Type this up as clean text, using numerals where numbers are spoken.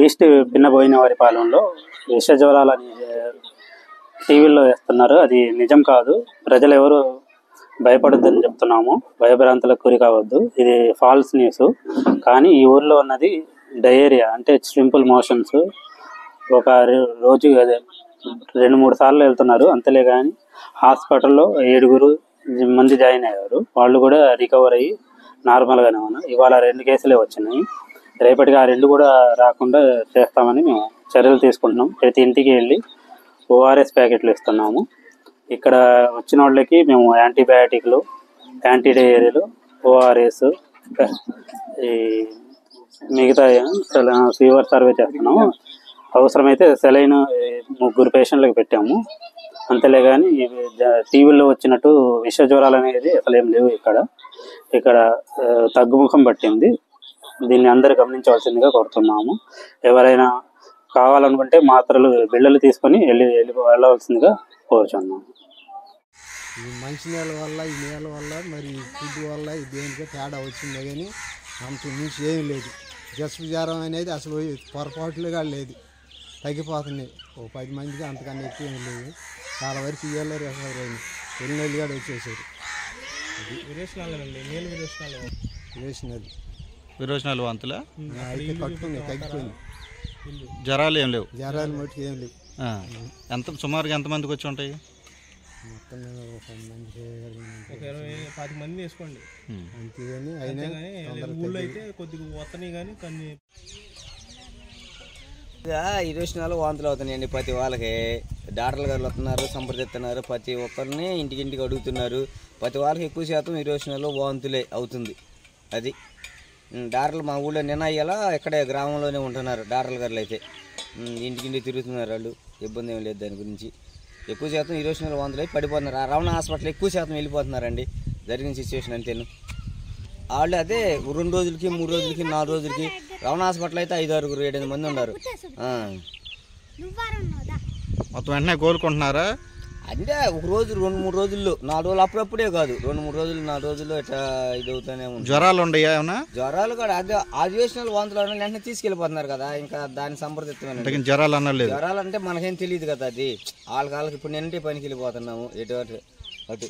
East పిన్నబోయినవారిపాలెంలో విష జ్వరాలని టీవీల్లో వేస్తున్నారు. అది నిజం కాదు. ప్రజలు ఎవరు భయపడొద్దని చెప్తున్నాము. భయభ్రాంతులకు గురి కావద్దు. ఇది ఫాల్స్ న్యూస్. కానీ ఈ ఊర్లో ఉన్నది డయేరియా, అంటే సింపుల్ మోషన్స్. ఒక రోజు 2-3 సార్లు వెళ్తున్నారు అంతలే. కానీ హాస్పిటల్లో 7 మంది జాయిన్ అయ్యారు. వాళ్ళు కూడా రికవర్ అయ్యి నార్మల్గానే ఉన్నారు. ఇవాళ 2 కేసులే వచ్చినాయి. రేపటికి ఆ 2 కూడా రాకుండా చేస్తామని మేము చర్యలు తీసుకుంటున్నాం. ప్రతి ఇంటికి వెళ్ళి ఓఆర్ఎస్ ప్యాకెట్లు ఇస్తున్నాము. ఇక్కడ వచ్చిన వాళ్ళకి మేము యాంటీబయాటిక్లు, యాంటీ డయేరియాలు, ఓఆర్ఎస్, ఈ మిగతా ఫీవర్ సర్వే చేస్తున్నాము. అవసరమైతే సెలైన్ 3 పేషెంట్లకు పెట్టాము అంతలే. కానీ టీవీలో వచ్చినట్టు విష జ్వరాలు అనేది అసలు ఏం లేవు. ఇక్కడ తగ్గుముఖం పట్టింది. దీన్ని అందరూ గమనించవలసిందిగా కోరుతున్నాము. ఎవరైనా కావాలనుకుంటే మాత్రలు బిళ్ళలు తీసుకొని వెళ్ళవలసిందిగా కోరుచున్నాము. ఈ మంచినీళ్ళ వల్ల, ఈ నీళ్ళ వల్ల, మరి ఫుడ్ వల్ల దేనికే తేడా వచ్చిందే కానీ అంత మించి ఏమీ లేదు. జస్పు జ్వరం అనేది అసలు పొరపాటులుగా లేదు, తగ్గిపోతున్నాయి. 10 మందికి అంతకన్నా ఎక్కువ ఏమి లేదు. చాలా వరకు ఇయ్యాలో రికవర్ అయింది. 2 నెలలు కూడా వచ్చేసారు. విరోచనాలు వాంతులా అయితే కట్టుకున్నాయి, తగ్గిపోయింది. జ్వరాలు ఏం లేవు. జ్వరాలు మట్టుకు ఏం లేవు. సుమారుగా ఎంతమందికి వచ్చి ఉంటాయి? మొత్తం 10 మంది 20-10 మంది వేసుకోండి అంతేగాని అయినా ఊళ్ళో అయితే కొద్దిగా వస్తున్నాయి. కానీ కొన్ని 20 నెలలు వాంతులు అవుతున్నాయండి. ప్రతి వాళ్ళకి డాక్టర్లు గారు వస్తున్నారు, సంప్రదిస్తున్నారు. ప్రతి ఒక్కరిని ఇంటికి అడుగుతున్నారు. ప్రతి వాళ్ళకి ఎక్కువ శాతం 20 నెలలు వాంతులే అవుతుంది. అది డాక్టర్లు మా ఊళ్ళో నిన్నయ్యేలా ఇక్కడే గ్రామంలోనే ఉంటున్నారు. డాక్టర్ల గారులు అయితే ఇంటికి తిరుగుతున్నారు. వాళ్ళు ఇబ్బంది ఏమి లేదు. దాని గురించి ఎక్కువ శాతం 20 నెలలు వాంతులు పడిపోతున్నారు. ఆ రమణ హాస్పిటల్ ఎక్కువ శాతం వెళ్ళిపోతున్నారండి. జరిగిన సిచ్యువేషన్ అంతేను. వాళ్ళు అదే 2 రోజులకి, 3 రోజులకి, 4 రోజులకి. రమణ హాస్పిటల్ అయితే 5-6-7 మంది ఉన్నారు. మొత్తం వెంటనే కోలుకుంటున్నారా? అంటే 1 రోజు, 2-3 రోజుల్లో, 4 రోజులు అప్పుడప్పుడే కాదు. 2-3 రోజులు, 4 రోజుల్లో ఇట్లా ఇది అవుతానే ఉంది. జ్వరాలు ఉండయా ఏమన్నా? జ్వరాలు కూడా అదే ఆదివేషనల్ వాంతులు వెంటనే తీసుకెళ్ళిపోతున్నారు కదా. ఇంకా దాన్ని సంప్రదిత్తమైన జ్వరాలు అన్నలేదు. జ్వరాలు అంటే మనకేం తెలియదు కదా. అది వాళ్ళకి ఇప్పుడు నిన్నటి పనికి వెళ్ళిపోతున్నాము అటు.